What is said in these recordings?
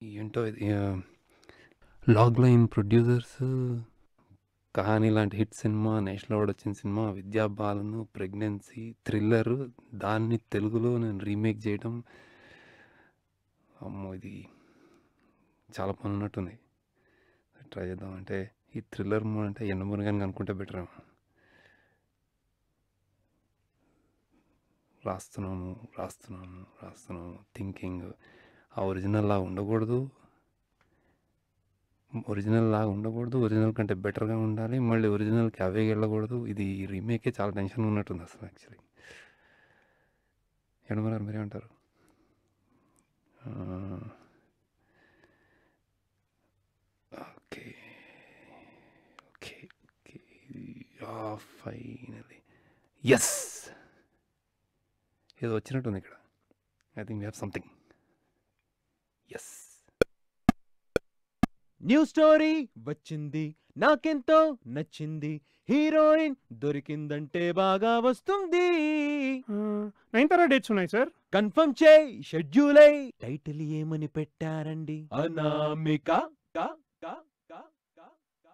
ఏంటో ఇది log line producers 'కహాని' లాంటి హిట్ సినిమా, నేషనల్ అవార్డ్ వచ్చిన సినిమా, 'విద్యా బాలన్' ప్రెగ్నెన్సీ థ్రిల్లర్, దాన్ని తెలుగులో నేను రీమేక్ చేయడం. అమ్మో! ఇది చాలా పని ఉన్నట్టుంది. ట్రై చేద్దాం. అంటే ఈ థ్రిల్లర్ అంటే 'యండమూరి' అనుకుంటే బెటర్ ఏమో. రాస్తున్నాము థింకింగ్ ఆ ఒరిజినల్ లాగా ఉండకూడదు. ఒరిజినల్ కంటే బెటర్గా ఉండాలి. మళ్ళీ ఒరిజినల్కి అవే వెళ్ళకూడదు. ఇది రీమేకే చాలా టెన్షన్ ఉన్నట్టుంది అసలు యాక్చువల్లీ. యండమూరి మీరేమంటారు? Okay okay okay finally yes ఏదో వచ్చినట్టుంది ఇక్కడ. I think we have something. Yes new story వచ్చింది, నాకెంతో నచ్చింది. హీరోయిన్ దొరికిందంటే బాగా వస్తుంది. 9 డేట్స్ ఉన్నాయి సార్. కన్ఫర్మ్ చేయి, షెడ్యూల్ అయి. టైటిల్ ఏమని పెట్టారండి? అనామిక. కా కా కా కా కా.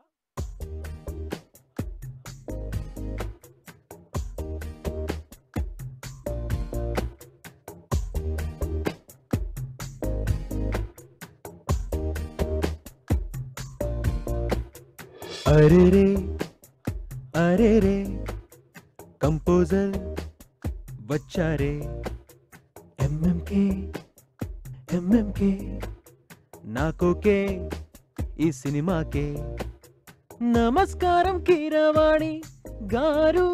అరెరే అరెరే కంపోజర్ వచ్చారే. ఎంఎంకే నాకోకే ఈ సినిమాకే. నమస్కారం కీరవాణి గారు.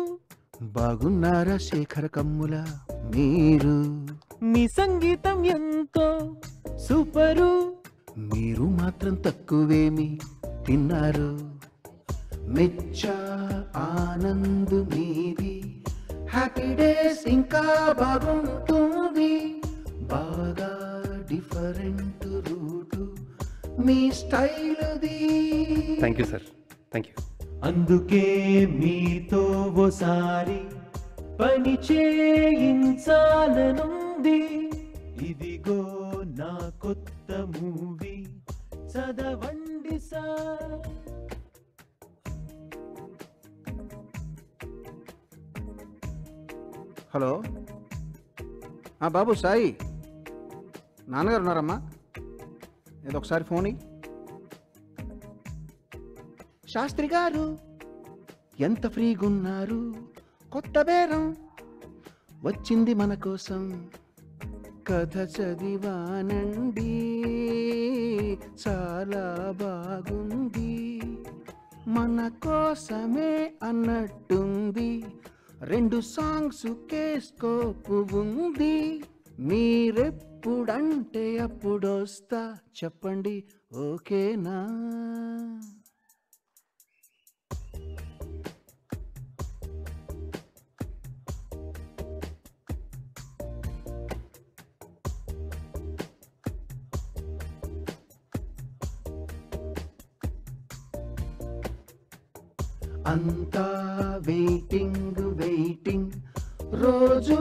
బాగున్నారా శేఖర కమ్ముల మీరు? మీ సంగీతం ఎంతో సూపరు. మీరు మాత్రం తక్కువేమి తిన్నారు? మెచ్చా ఆనంద్ మీది, హ్యాపీ డేస్ ఇంకా బాగుంటుంది. బాగా డిఫరెంట్ రూటు మీ స్టైల్ది. Thank you sir, thank you. అందుకే మీతో ఓసారి పని చేయించాలనుంది. ఇదిగో నా కొత్త మూవీ, చదవండి సార్. హలో బాబు సాయి, నాన్నగారు ఉన్నారమ్మా? ఏదో ఒకసారి ఫోన్ ఇయ్యి. శాస్త్రి గారు ఎంత ఫ్రీగున్నారు, కొత్త బేరం వచ్చింది మన కోసం. కథ చదివానండి, చాలా బాగుంది. మన కోసమే అన్నట్టుంది. 2 సాంగ్స్ కేస్కోపు ఉంది. మీరెప్పుడంటే అప్పుడొస్తా, చెప్పండి ఓకేనా? అంతా వెయిటింగ్ రోజు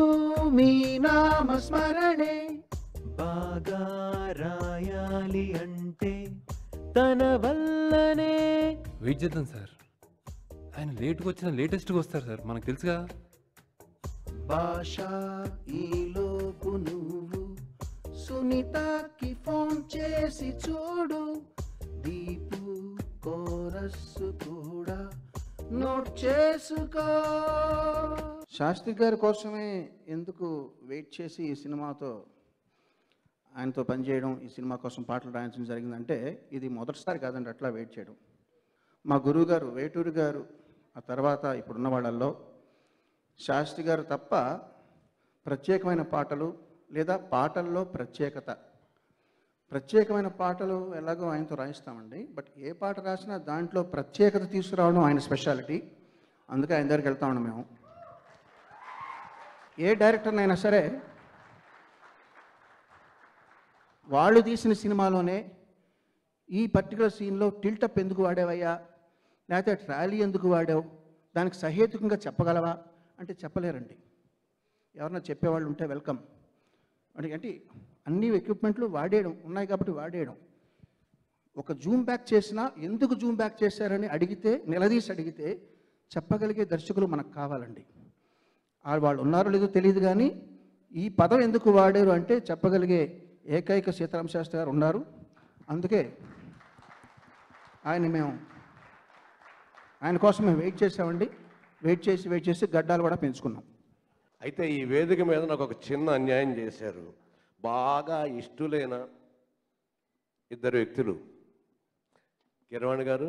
మీ నామస్మరణే. బాగా రాయాలి అంటే తన వల్లనే. వెయిట్ చేద్దాం సార్. ఆయన లేట్గా వచ్చినా లేటెస్ట్గా వస్తారు సార్, మనకు తెలుసుగా. భాష ఈలోపు నువ్వు సునీతకి ఫోన్ చేసి చూడు. దీపు కోరస్ కూడా నోట్ చేసుకో. శాస్త్రి గారి కోసమే ఎందుకు వెయిట్ చేసి ఈ సినిమాతో ఆయనతో పనిచేయడం, ఈ సినిమా కోసం పాటలు రాయించడం జరిగిందంటే, ఇది మొదటిసారి కాదండి అట్లా వెయిట్ చేయడం. మా గురువు గారు వేటూరి గారు, ఆ తర్వాత ఇప్పుడున్న వాళ్ళల్లో శాస్త్రి గారు తప్ప ప్రత్యేకమైన పాటలు లేదా పాటల్లో ప్రత్యేకమైన పాటలు ఎలాగో ఆయనతో రాయిస్తామండి. బట్ ఏ పాట రాసినా దాంట్లో ప్రత్యేకత తీసుకురావడం ఆయన స్పెషాలిటీ. అందుకే ఆయన దగ్గరికి వెళ్తా ఉన్నాం మేము. ఏ డైరెక్టర్నైనా సరే వాళ్ళు తీసిన సినిమాలోనే ఈ పర్టికులర్ సీన్లో టిల్టప్ ఎందుకు వాడేవయ్యా, లేకపోతే ట్రాలీ ఎందుకు వాడావు, దానికి సహేతుకంగా చెప్పగలవా అంటే చెప్పలేరండి. ఎవరన్నా చెప్పేవాళ్ళు ఉంటే వెల్కమ్. అంటే అన్ని ఎక్విప్మెంట్లు వాడేయడం ఉన్నాయి కాబట్టి వాడేయడం. ఒక జూమ్ బ్యాక్ చేసినా ఎందుకు జూమ్ బ్యాక్ చేశారని అడిగితే, నిలదీసి అడిగితే చెప్పగలిగే దర్శకులు మనకు కావాలండి. వాళ్ళు ఉన్నారో లేదో తెలియదు, కానీ ఈ పదం ఎందుకు వాడారు అంటే చెప్పగలిగే ఏకైక సీతారామ శాస్త్రి గారు ఉన్నారు. అందుకే ఆయన కోసం మేము వెయిట్ చేసామండి. వెయిట్ చేసి గడ్డాలు కూడా పెంచుకున్నాం. అయితే ఈ వేదిక మీద నాకు ఒక చిన్న అన్యాయం చేశారు. బాగా ఇష్టలైన ఇద్దరు వ్యక్తులు, కీరవాణి గారు,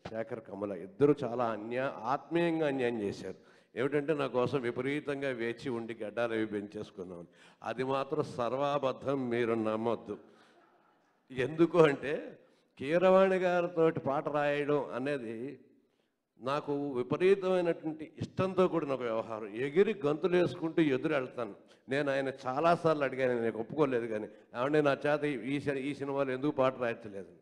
శేఖర్ కమల, ఇద్దరు చాలా ఆత్మీయంగా అన్యాయం చేశారు. ఏమిటంటే నా కోసం విపరీతంగా వేచి ఉండి గడ్డాలు అవి పెంచేసుకున్నాం. అది మాత్రం సర్వాబద్ధం, మీరు నమ్మొద్దు. ఎందుకు అంటే కీరవాణి గారితో పాట రాయడం అనేది నాకు విపరీతమైనటువంటి ఇష్టంతో కూడిన ఒక వ్యవహారం. ఎగిరి గంతులు వేసుకుంటూ ఎదురు వెళ్తాను. నేను ఆయన చాలాసార్లు అడిగాను, నేను ఒప్పుకోలేదు. కానీ ఏమంటే నా చేత ఈ సినిమాలో ఎందుకు పాట రాయించలేదు.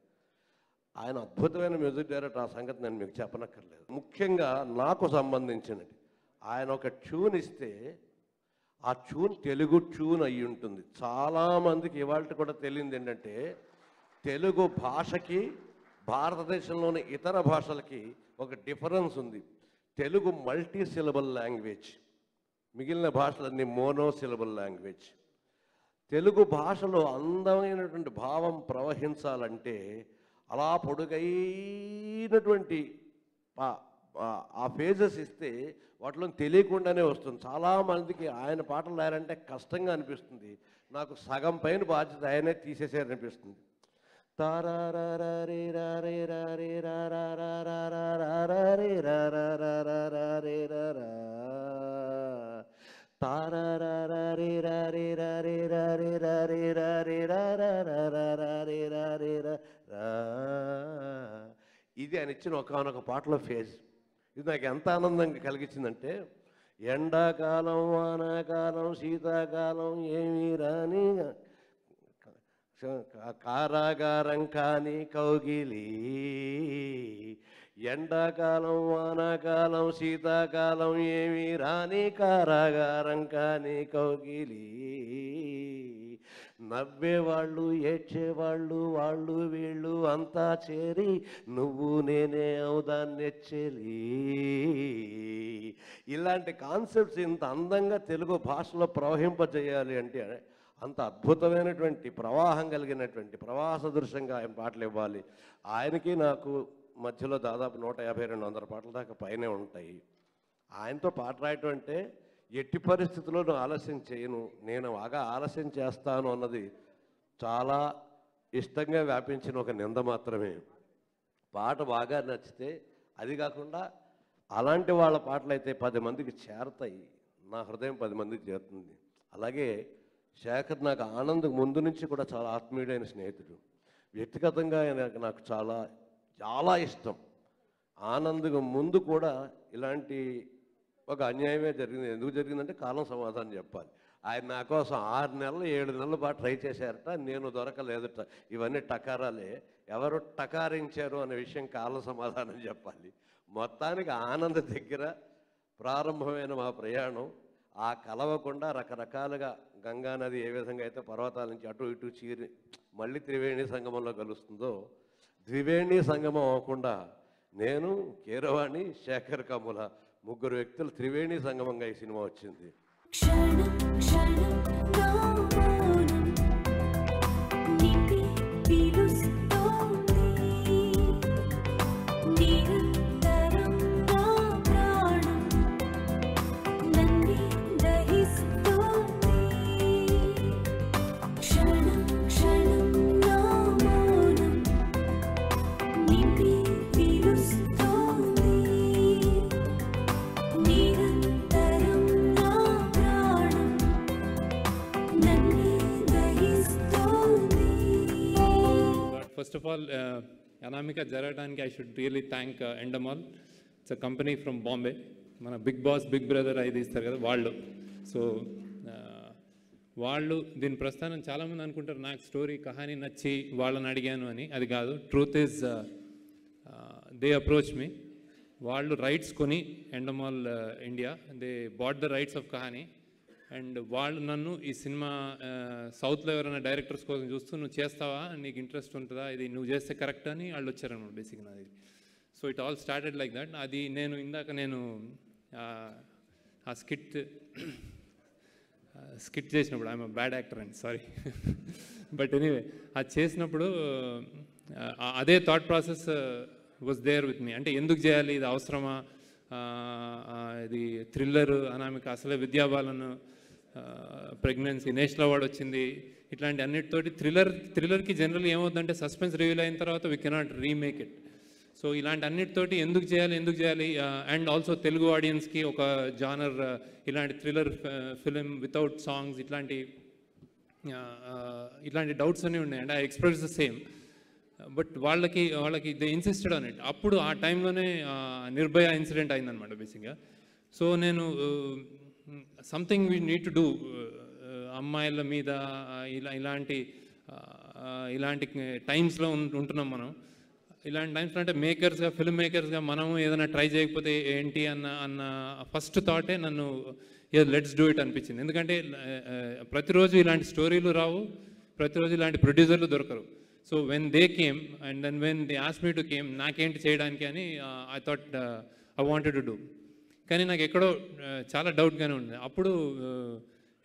ఆయన అద్భుతమైన మ్యూజిక్ డైరెక్టర్, ఆ సంగతి నేను మీకు చెప్పనక్కర్లేదు. ముఖ్యంగా నాకు సంబంధించినది, ఆయన ఒక ట్యూన్ ఇస్తే ఆ ట్యూన్ తెలుగు ట్యూన్ అయి ఉంటుంది. చాలామందికి ఇవాళ కూడా తెలియదు ఏంటంటే, తెలుగు భాషకి భారతదేశంలోని ఇతర భాషలకి ఒక డిఫరెన్స్ ఉంది. తెలుగు మల్టీ సిలబల్ లాంగ్వేజ్, మిగిలిన భాషలన్నీ మోనో సిలబల్ లాంగ్వేజ్. తెలుగు భాషలో అందమైనటువంటి భావం ప్రవహించాలంటే అలా పొడుగైనటువంటి ఆ ఫేజెస్ ఇస్తే వాటిలో తెలియకుండానే వస్తుంది. చాలామందికి ఆయన పాటలు రాయాలంటే కష్టంగా అనిపిస్తుంది. నాకు సగం పైన బాధ్యత ఆయనే తీసేసారనిపిస్తుంది. ఇది ఆయన ఇచ్చిన ఒకనొక పాటలో ఫేజ్. ఇది నాకు ఎంత ఆనందంగా కలిగించిందంటే, ఎండాకాలం, వానాకాలం, శీతాకాలం ఏమీ రాని కారాగారం కాని కౌగిలి, ఎండాకాలం, వానాకాలం, శీతాకాలం ఏమీ రాని కారాగారం కాని కౌగిలి, నవ్వేవాళ్ళు, ఏడ్చేవాళ్ళు, వాళ్ళు వీళ్ళు అంతా చేరి నువ్వు నేనే అవుదాన్ని చెలి. ఇలాంటి కాన్సెప్ట్స్ ఇంత అందంగా తెలుగు భాషలో ప్రవహింపజేయాలి అంటే అంత అద్భుతమైనటువంటి ప్రవాహం కలిగినటువంటి ప్రవాహ సదృశంగా ఆయన పాటలు ఇవ్వాలి. ఆయనకి నాకు మధ్యలో దాదాపు 150-200 పాటల దాకా పైనే ఉంటాయి. ఆయనతో పాట రాయటం అంటే ఎట్టి పరిస్థితుల్లో ఆలస్యం చేయను, నేను బాగా ఆలస్యం చేస్తాను అన్నది చాలా ఇష్టంగా వ్యాపించిన ఒక నింద మాత్రమే. పాట బాగా నచ్చితే, అది కాకుండా అలాంటి వాళ్ళ పాటలు అయితే 10 మందికి చేరతాయి. నా హృదయం 10 మందికి చేరుతుంది. అలాగే శేఖర్ నాకు ఆనంద్ ముందు నుంచి కూడా చాలా ఆత్మీయుడైన స్నేహితుడు. వ్యక్తిగతంగా నాకు చాలా చాలా ఇష్టం. ఆనంద్ ముందు కూడా ఇలాంటి ఒక అన్యాయమే జరిగింది. ఎందుకు జరిగిందంటే కాలం సమాధానం చెప్పాలి. ఆయన నా కోసం 6 నెలలు 7 నెలల పాటు ట్రై చేశారట, నేను దొరకలేదట. ఇవన్నీ టకారాలే. ఎవరు టకారించారు అనే విషయం కాలం సమాధానం చెప్పాలి. మొత్తానికి ఆనంద్ దగ్గర ప్రారంభమైన మా ప్రయాణం ఆ కలవకుండా రకరకాలుగా గంగానది ఏ విధంగా అయితే పర్వతాల నుంచి అటు ఇటు చీరి మళ్ళీ త్రివేణి సంగమంలో కలుస్తుందో, ద్వివేణి సంగమం అవ్వకుండా నేను, కీరవాణి, శేఖర్ కమల ముగ్గురు వ్యక్తులు త్రివేణి సంగమంగా ఈ సినిమా వచ్చింది. First of all, Anamika Jaratanki, I should really thank Endemol. It's a company from Bombay. Mana big boss, big brother aidi istar kada vallu. So వాళ్ళు దీని ప్రస్థానం చాలామంది అనుకుంటారు నాకు స్టోరీ కహాని నచ్చి వాళ్ళని అడిగాను అని. అది కాదు. Truth is they approach me. వాళ్ళు రైట్స్ కొని Endemol India, they bought the rights of Kahaani. And వాళ్ళు నన్ను ఈ సినిమా సౌత్లో ఎవరైనా డైరెక్టర్స్ కోసం చూస్తూ నువ్వు చేస్తావా, నీకు ఇంట్రెస్ట్ ఉంటుందా, ఇది నువ్వు చేస్తే కరెక్ట్ అని వాళ్ళు వచ్చారనమాట బేసిక్గా నాది. So it all started like that. అది ఇందాక నేను ఆ స్కిట్ చేసినప్పుడు ఐఎమ్ బ్యాడ్ యాక్టర్ అండి, సారీ. బట్ ఎనీవే అది చేసినప్పుడు అదే thought process was there with me. అంటే ఎందుకు చేయాలి, ఇది అవసరమా, ఇది థ్రిల్లర్, అనామిక, అసలే విద్యాబాలను, ప్రెగ్నెన్సీ, నేషనల్ అవార్డు వచ్చింది, ఇట్లాంటి అన్నిటితోటి థ్రిల్లర్కి జనరల్ ఏమవుతుందంటే సస్పెన్స్ రివీల్ అయిన తర్వాత we cannot remake it. So ఇలాంటి అన్నిటితోటి ఎందుకు చేయాలి అండ్ ఆల్సో తెలుగు ఆడియన్స్కి ఒక జానర్, ఇలాంటి థ్రిల్లర్ ఫిలిం వితౌట్ సాంగ్స్, ఇట్లాంటి డౌట్స్ అన్నీ ఉన్నాయి. And I express the same. But వాళ్ళకి దే ఇన్సిస్టెడ్ ఆన్ ఇట్. అప్పుడు ఆ టైంలోనే నిర్భయ ఇన్సిడెంట్ అయిందనమాట బేసిక్గా. సో నేను something we need to do, అమ్మాయిల మీద ఇలాంటి టైమ్స్లో ఉంటున్నాం మనం. ఇలాంటి టైమ్స్లో అంటే మేకర్స్గా, ఫిల్మ్ మేకర్స్గా మనం ఏదైనా ట్రై చేయకపోతే ఏంటి అన్న ఫస్ట్ థాటే నన్ను లెట్స్ డూ ఇట్ అనిపించింది. ఎందుకంటే ప్రతిరోజు ఇలాంటి స్టోరీలు రావు, ప్రతిరోజు ఇలాంటి ప్రొడ్యూసర్లు దొరకరు. So when they came and then when they ask me to came, నాకేంటి చేయడానికి అని I thought I wanted to do. కానీ నాకు ఎక్కడో చాలా డౌట్గానే ఉంది. అప్పుడు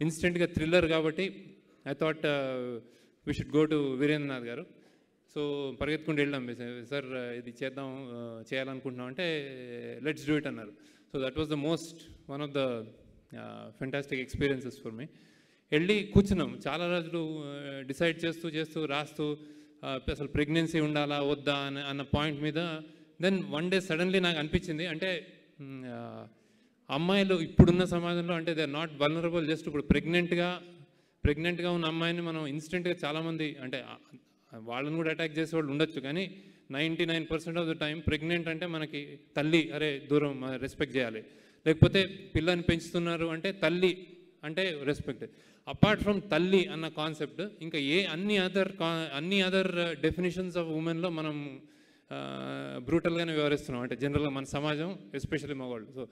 ఇన్స్టెంట్గా థ్రిల్లర్ కాబట్టి I thought we should go to Veerendranath గారు. సో పరిగెత్తుకుంటూ వెళ్ళాం, సార్ ఇది చేయాలనుకుంటున్నాం అంటే లెట్స్ డూ ఇట్ అన్నారు. So that was the one of the fantastic experiences for me. వెళ్ళి కూర్చున్నాం చాలా రోజులు, డిసైడ్ చేస్తూ రాస్తూ అసలు ప్రెగ్నెన్సీ ఉండాలా వద్దా అన్న పాయింట్ మీద. దెన్ వన్ డే సడన్లీ నాకు అనిపించింది, అంటే అమ్మాయిలు ఇప్పుడున్న సమాజంలో అంటే they are not vulnerable. Just ఇప్పుడు ప్రెగ్నెంట్గా ఉన్న అమ్మాయిని మనం ఇన్స్టెంట్గా చాలామంది, అంటే వాళ్ళని కూడా అటాక్ చేసేవాళ్ళు ఉండొచ్చు, కానీ 99% ఆఫ్ ద టైం ప్రెగ్నెంట్ అంటే మనకి తల్లి, అరే దూరం, రెస్పెక్ట్ చేయాలి. లేకపోతే పిల్లని పెంచుతున్నారు అంటే తల్లి అంటే రెస్పెక్ట్. అపార్ట్ ఫ్రమ్ తల్లి అన్న కాన్సెప్ట్ ఇంకా అన్ని అదర్ డెఫినేషన్స్ ఆఫ్ ఉమెన్లో మనం బ్రూటల్గానే వ్యవహరిస్తున్నాం, అంటే జనరల్గా మన సమాజం, ఎస్పెషల్లీ మగవాళ్ళు.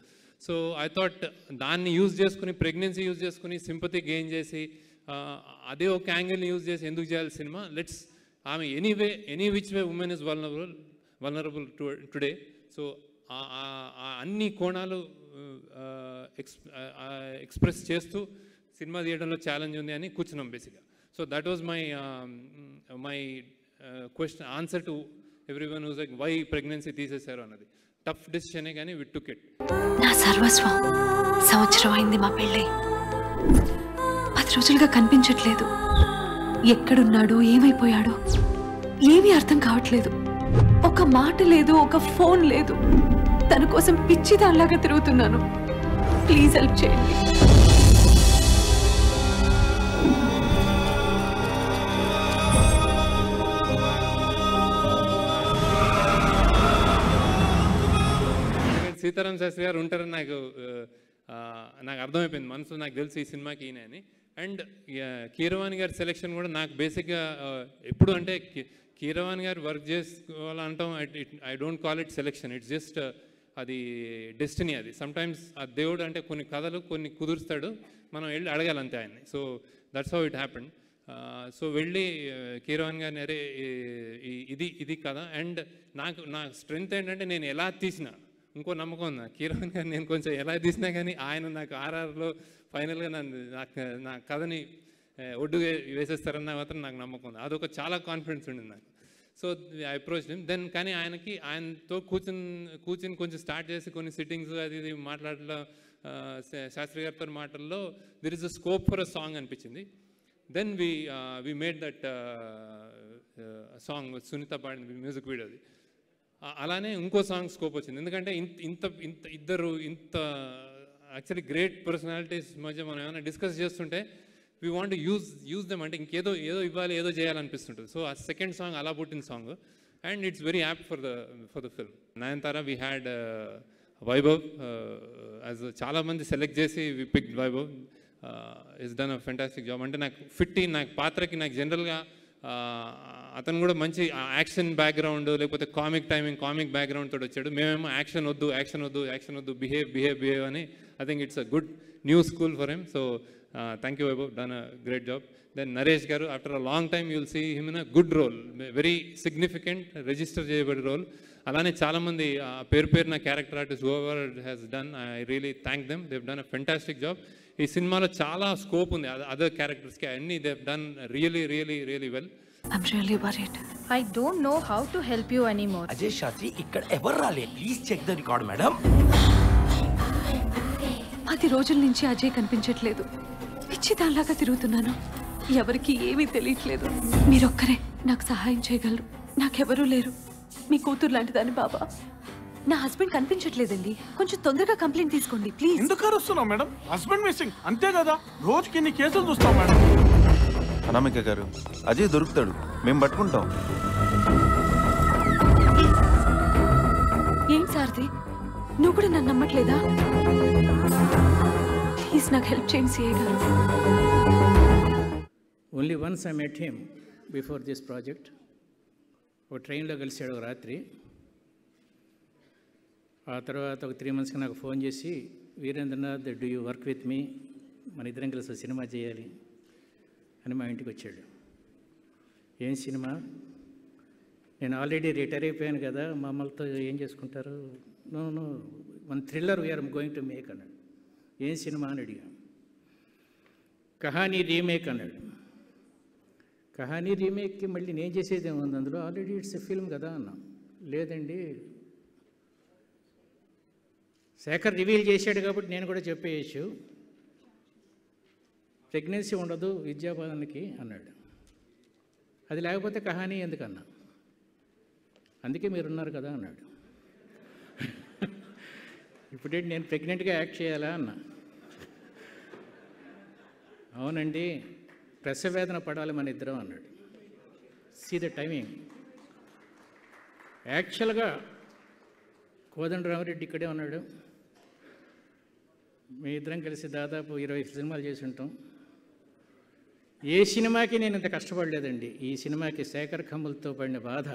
సో ఐ థాట్ దాన్ని యూజ్ చేసుకుని, ప్రెగ్నెన్సీ యూజ్ చేసుకుని సింపతి గెయిన్ చేసి, అదే ఒక యాంగిల్ని యూజ్ చేసి ఎందుకు చేయాలి సినిమా, లెట్స్ ఆమె any which way women is vulnerable today. So అన్ని కోణాలు ఎక్స్ప్రెస్ చేస్తూ సినిమా తీయడంలో ఛాలెంజ్ ఉంది అని కూర్చున్నాం బేసిక్గా. So that was my question answer to everyone who's like why pregnancy తీసేశారు అన్నది. టఫ్ డెసిషనే కానీ వి టుక్ ఇట్. నా సర్వస్వం. సంవత్సరం అయింది మా పెళ్ళై, 10 రోజులుగా కనిపించట్లేదు. ఎక్కడున్నాడు, ఏమైపోయాడు, ఏమీ అర్థం కావట్లేదు. ఒక మాట లేదు, ఒక ఫోన్ లేదు. తన కోసం పిచ్చిదానిలాగా తిరుగుతున్నాను. ప్లీజ్ హెల్ప్ చేయండి. సీతారాం శాస్త్రి గారు ఉంటారని నాకు అర్థమైపోయింది మనసులో, నాకు తెలుసు ఈ సినిమాకి ఈయన అని. అండ్ కీరవాణి గారి సెలెక్షన్ కూడా నాకు బేసిక్గా ఎప్పుడు అంటే కీరవాణి గారు వర్క్ చేసుకోవాలంటాం, I don't call it selection, it's just అది డెస్టినీ. అది సమ్టైమ్స్ ఆ దేవుడు అంటే కొన్ని కథలు కొన్ని కుదురుస్తాడు, మనం వెళ్ళి అడగాలి అంతే ఆయన్ని. So that's how it happened. So వెళ్ళి కీరవాణి గారిని, అరే ఇది కథ. అండ్ నా స్ట్రెంగ్త్ ఏంటంటే నేను ఎలా తీసినా, ఇంకో నమ్మకం ఉంది కీరవాణి గారు, నేను కొంచెం ఎలా తీసినా కానీ ఆయన నాకు ఆర్ఆర్లో ఫైనల్గా నా కథని ఒడ్డు వేసేస్తారన్న మాత్రం నాకు నమ్మకం ఉంది. అదొక చాలా కాన్ఫిడెన్స్ ఉండింది నాకు. So I approach him. Then కానీ ఆయనతో కూర్చుని కొంచెం స్టార్ట్ చేసి కొన్ని సిట్టింగ్స్ అది ఇది మాట్లాడలో, శాస్త్రి గారితో మాటల్లో there is a scope for a song అనిపించింది. Then we made that song, Sunitha పాడింది మ్యూజిక్ వీడియోది. అలానే ఇంకో సాంగ్ స్కోప్ వచ్చింది. ఎందుకంటే ఇద్దరు యాక్చువల్లీ గ్రేట్ పర్సనాలిటీస్ మధ్య మనం ఏమైనా డిస్కస్ చేస్తుంటే వీ వాంట్ యూజ్ దెమ్, అంటే ఇంకేదో ఇవ్వాలి, ఏదో చేయాలనిపిస్తుంటుంది. సో ఆ సెకండ్ సాంగ్ అలా పుట్టిన song. And it's very apt for the film. Nayanthara, we had Vaibhav, as చాలామంది సెలెక్ట్ చేసి we pick Vaibhav. Is done a fantastic job. అంటే నాకు పాత్రకి నాకు జనరల్గా అతను కూడా మంచి యాక్షన్ బ్యాక్గ్రౌండ్, లేకపోతే కామిక్ బ్యాక్గ్రౌండ్ తోటి వచ్చాడు. మేమేమో యాక్షన్ వద్దు బిహేవ్ అని. I think it's a good new school for him. So Thank you, Vaibhav. Done a great job. Then Naresh Garu, after a long time, you'll see him in a good role, very significant, register చేయబడి role. అలానే చాలామంది పేరు character artist whoever has done, I really thank them. Dev done a fantastic job. ఈ సినిమాలో చాలా scope ఉంది other క్యారెక్టర్స్కి, అన్నీ Dev done really really really well. I'm really worried. I don't know how to help you anymore. Ajay Shastri ఇక్కడ ఎవరు రాలే, please check the record madam. 10 రోజుల నుంచి అజయ్ కనిపించట్లేదు. పిచ్చి దానిలాగా తిరుగుతున్నాను, ఎవరికి ఏమీ తెలియట్లేదు. మీరొక్కరే నాకు సహాయం చేయగలరు. నాకెవరూ లేరు. మీ కూతురు లాంటి దాని బాబా. నా హస్బెండ్ కనిపించట్లేదండి, కొంచెం తొందరగా కంప్లైంట్ తీసుకోండి ప్లీజ్. ఎందుకు అరుస్తున్నావు మేడం? హస్బెండ్ మిస్సింగ్ అంతే కదా, రోజుకి ఇన్ని కేసులు చూస్తాం మేడం. అనామిక గారు, అజయ్ దొరుకుతాడు, మేము పట్టుకుంటాం. ఏంటి సార్ది, నువ్వు కూడా నన్ను నమ్మట్లేదా? ప్లీజ్ నాకు హెల్ప్ చేయండి సిఐ గారు. Only once I met him before this project. ఒక ట్రైన్లో కలిసాడు ఒక రాత్రి. ఆ తర్వాత ఒక 3 monthsకి నాకు ఫోన్ చేసి, Veerendranath do you work with me, మన ఇద్దరం కలిసి సినిమా చేయాలి అని మా ఇంటికి వచ్చాడు. ఏం సినిమా? నేను ఆల్రెడీ రిటైర్ అయిపోయాను కదా, మమ్మల్తో ఏం చేసుకుంటారు? No one thriller we're going to make అన్నాడు. ఏం సినిమా అని అడిగాను. కహానీ రీమేక్ అన్నాడు. కహానీ రీమేక్కి మళ్ళీ నేను చేసేది ఏముంది అందులో, ఆల్రెడీ ఇట్స్ ఎ ఫిల్మ్ కదా అన్నా. లేదండి, శేఖర్ రివీల్ చేశాడు కాబట్టి నేను కూడా చెప్పేయచ్చు, ప్రెగ్నెన్సీ ఉండదు విద్యాబాలనికి అన్నాడు. అది లేకపోతే కహానీ ఎందుకన్నా? అందుకే మీరున్నారు కదా అన్నాడు. ఇప్పుడేంటి నేను ప్రెగ్నెంట్గా యాక్ట్ చేయాలా అన్నా. అవునండి, ప్రసవేదన పడాలి మన ఇద్దరం అన్నాడు. See the timing. యాక్చువల్గా కోదండరామరెడ్డి ఇక్కడే ఉన్నాడు. మీ ఇద్దరం కలిసి దాదాపు 20 సినిమాలు చేసి ఉంటాం. ఏ సినిమాకి నేను ఇంత కష్టపడలేదండి. ఈ సినిమాకి శేఖర్ కమ్ములతో పడిన బాధ,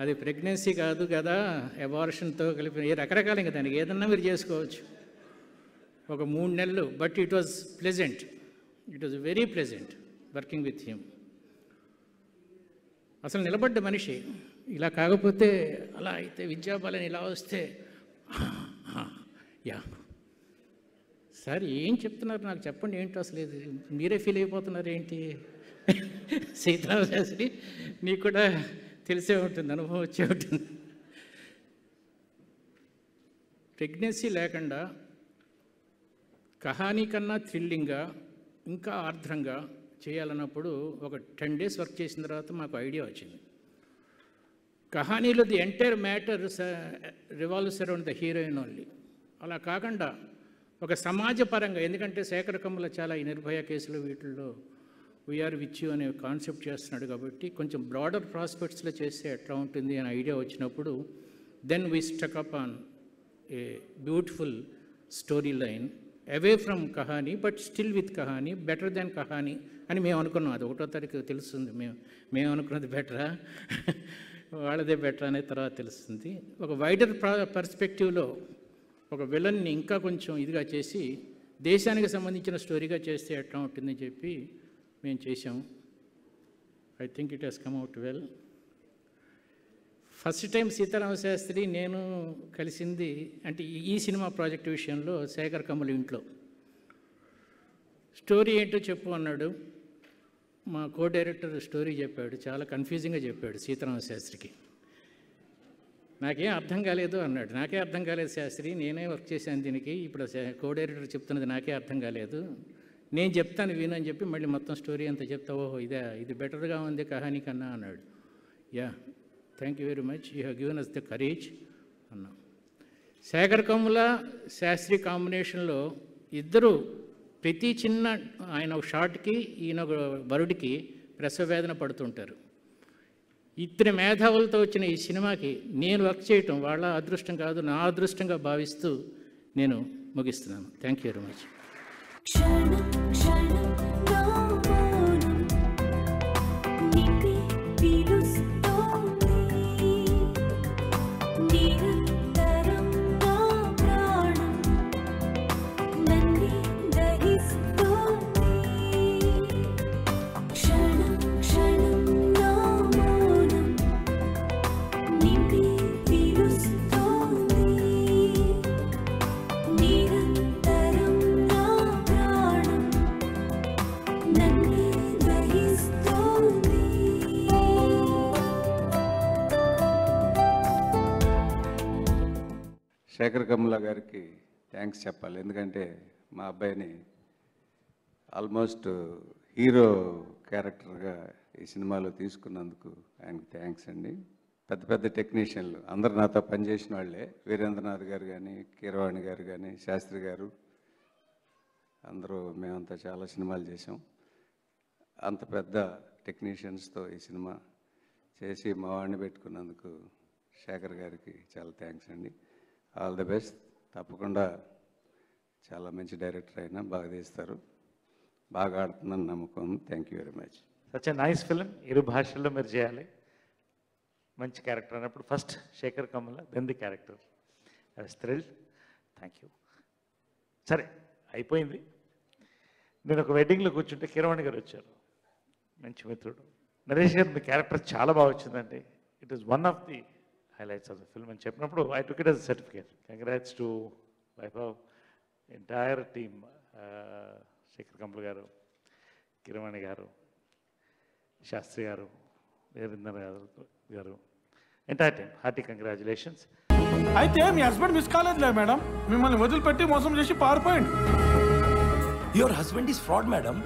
అది ప్రెగ్నెన్సీ కాదు కదా, అబార్షన్తో కలిపి రకరకాల, ఇంకా దానికి ఏదన్నా మీరు చేసుకోవచ్చు. ఒక 3 నెలలు. But it was pleasant, it was very pleasant working with him. అసలు నిలబడ్డ మనిషి. ఇలా కాకపోతే, అలా అయితే విద్యాబాలని ఇలా వస్తే యా సార్ ఏం చెప్తున్నారు నాకు చెప్పండి, ఏంటో అసలు మీరే ఫీల్ అయిపోతున్నారు ఏంటి? సీతారామ శాస్త్రి నీకు కూడా తెలిసే ఉంటుంది, అనుభవం వచ్చే ఉంటుంది. ప్రెగ్నెన్సీ లేకుండా కహానీ కన్నా థ్రిల్లింగ్గా ఇంకా ఆర్ద్రంగా చేయాలన్నప్పుడు ఒక 10 days వర్క్ చేసిన తర్వాత మాకు ఐడియా వచ్చింది. కహానీలో the entire matter revolves around the heroine only. అలా కాకుండా ఒక సమాజపరంగా, ఎందుకంటే శేఖర్ కమ్ముల చాలా ఈ నిర్భయ కేసులు వీటిల్లో వీఆర్ విచ్ యూ అనే కాన్సెప్ట్ చేస్తున్నాడు కాబట్టి కొంచెం బ్రాడర్ ప్రాస్పెక్ట్స్లో చేస్తే ఎట్లా ఉంటుంది అనే ఐడియా వచ్చినప్పుడు then we stuck up on a beautiful story line away from Kahaani but still with Kahaani, better than Kahaani అని మేము అనుకున్నాం. అది 1వ తారీఖు తెలుస్తుంది. మేము అనుకున్నది బెటరా వాళ్ళదే బెటర్ అనే తర్వాత తెలుస్తుంది. ఒక వైడర్ పర్స్పెక్టివ్లో ఒక విలన్ని ఇంకా కొంచెం ఇదిగా చేసి దేశానికి సంబంధించిన స్టోరీగా చేస్తే ఎట్లా ఉంటుందని చెప్పి మేము చేసాం. I think it has come out well. First time Sitarama Sastri నేను కలిసింది అంటే ఈ సినిమా ప్రాజెక్ట్ విషయంలో శేఖర్ కమ్ముల ఇంట్లో. స్టోరీ ఏంటో చెప్పు అన్నాడు. మా కో డైరెక్టర్ స్టోరీ చెప్పాడు, చాలా కన్ఫ్యూజింగ్గా చెప్పాడు సీతారామ శాస్త్రికి. నాకేం అర్థం కాలేదు అన్నాడు. నాకే అర్థం కాలేదు శాస్త్రి, నేనే వర్క్ చేశాను దీనికి, ఇప్పుడు కో డైరెక్టర్ చెప్తున్నది నాకే అర్థం కాలేదు, నేను చెప్తాను విను అని చెప్పి మళ్ళీ మొత్తం స్టోరీ అంతా చెప్తా. ఓహో ఇది బెటర్గా ఉంది కహానీ కన్నా అన్నాడు. Yeah thank you very much, you have given us the courage అన్నా. శేఖర్ కమ్ముల శాస్త్రి కాంబినేషన్లో ఇద్దరు ప్రతి చిన్న, ఆయన ఒక షార్ట్కి ఈయన ఒక బరుడికి ప్రసవేదన పడుతుంటారు. ఇద్దరు మేధావులతో వచ్చిన ఈ సినిమాకి నేను వర్క్ చేయటం వాళ్ళ అదృష్టం కాదు, నా అదృష్టంగా భావిస్తూ నేను ముగిస్తున్నాను. Thank you very much. నిరంతరం నా ప్రాణం నన్ను దహిస్తుంది. శేఖర్ కమ్ముల గారికి థ్యాంక్స్ చెప్పాలి. ఎందుకంటే మా అబ్బాయిని ఆల్మోస్ట్ హీరో క్యారెక్టర్గా ఈ సినిమాలో తీసుకున్నందుకు ఆయనకి థ్యాంక్స్ అండి. పెద్ద పెద్ద టెక్నీషియన్లు అందరు నాతో పనిచేసిన వాళ్ళే, వీరేంద్రనాథ్ గారు కానీ, కీరవాణి గారు కానీ, శాస్త్రి గారు, అందరూ మేమంతా చాలా సినిమాలు చేసాం. అంత పెద్ద టెక్నీషియన్స్తో ఈ సినిమా చేసి మా వాడిని పెట్టుకున్నందుకు శేఖర్ గారికి చాలా థ్యాంక్స్ అండి. All the best. తప్పకుండా చాలా మంచి డైరెక్టర్ అయినా బాగా తీస్తారు, బాగా ఆడుతుందని నమ్మకం. Thank you very much. Such a nice film. ఇరు భాషల్లో మీరు చేయాలి. మంచి క్యారెక్టర్ అన్నప్పుడు first Sekhar Kammula, then the character. I was thrilled. Thank you. సరే అయిపోయింది. నేను ఒక వెడ్డింగ్లో కూర్చుంటే కీరవాణి గారు వచ్చారు, మంచి మిత్రుడు. నరేష్ గారు మీ క్యారెక్టర్ చాలా బాగా వచ్చిందండి, it is one of the highlights of the film అని చెప్పినప్పుడు I took it as a certificate. Congrats to Vaibhav, entire team, Sekhar Kammula గారు, కీరవాణి గారు, శాస్త్రి గారు, వీరేంద్ర గారు, ఎంటైర్ టీమ్, హార్టీ కంగ్రాచులేషన్స్. అయితే మీ హస్బెండ్ మిస్ కాలేదులే మేడం, మిమ్మల్ని వదిలిపెట్టి మోసం చేసి పారిపోయింది. Your husband is fraud madam.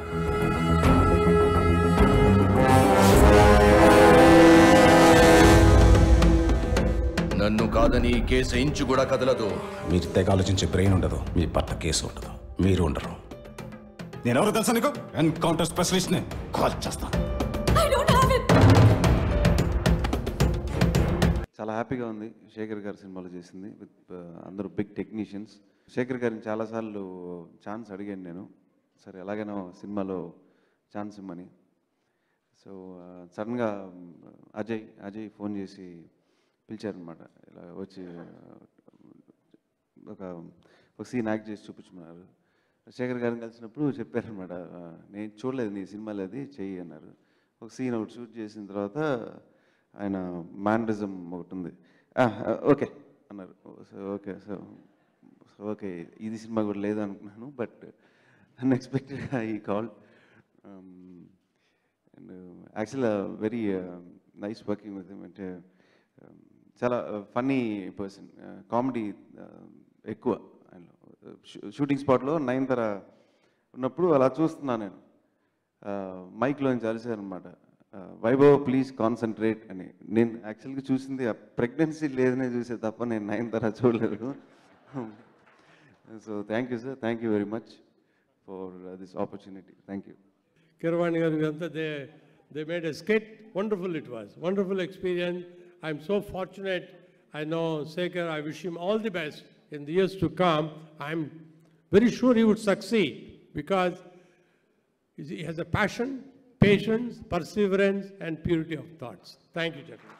నన్ను కాదని ఈ కేసు ఇంచు కూడా కదలదు. మీరు తెగ ఆలోచించే బ్రెయిన్ ఉండదు, మీ భర్త కేసు ఉండదు, మీరు ఉండరు. నేను ఎవరు తెలుసా నీకు? ఎన్కౌంటర్ స్పెషలిస్ట్ని. కాల్ చేస్తాను. చాలా హ్యాపీగా ఉంది శేఖర్ గారి సినిమాలో చేసింది విత్ అందరూ బిగ్ టెక్నీషియన్స్. శేఖర్ గారిని చాలాసార్లు ఛాన్స్ అడిగాను నేను, సరే ఎలాగైనా సినిమాలో ఛాన్స్ ఇమ్మని. సో సడన్గా అజయ్ ఫోన్ చేసి పిలిచారనమాట, ఇలా వచ్చి ఒక సీన్ యాక్ట్ చేసి చూపించమన్నారు. శేఖర్ గారిని కలిసినప్పుడు చెప్పారనమాట, నేను చూడలేదు నీ సినిమాలో, అది చెయ్యి అన్నారు. ఒక సీన్ ఒకటి షూట్ చేసిన తర్వాత ఆయన మ్యానరిజం ఒకటి ఉంది, ఓకే అన్నారు. సో ఓకే ఇది సినిమా కూడా లేదు అనుకున్నాను, బట్ అన్ఎక్స్పెక్టెడ్గా ఈ కాల్. అండ్ యాక్చువల్గా very nice working with him. అంటే చాలా ఫన్నీ పర్సన్, కామెడీ ఎక్కువ ఆయనలో. షూటింగ్ స్పాట్లో నయనతార ఉన్నప్పుడు అలా చూస్తున్నాను నేను, మైక్లో నుంచి అరిశారనమాట, వైభవ్ ప్లీజ్ కాన్సన్ట్రేట్ అని. నేను యాక్చువల్గా చూసింది ఆ ప్రెగ్నెన్సీ లేదనే చూసే తప్ప నేను నయనతార చూడలేదు. So thank you sir, thank you very much for this opportunity. Thank you. Kirwani garu, they made a skit. Wonderful it was. Wonderful experience. I'm so fortunate. I know Shekhar. I wish him all the best in the years to come. I'm very sure he would succeed because he has a passion, patience, perseverance, and purity of thoughts. Thank you, gentlemen.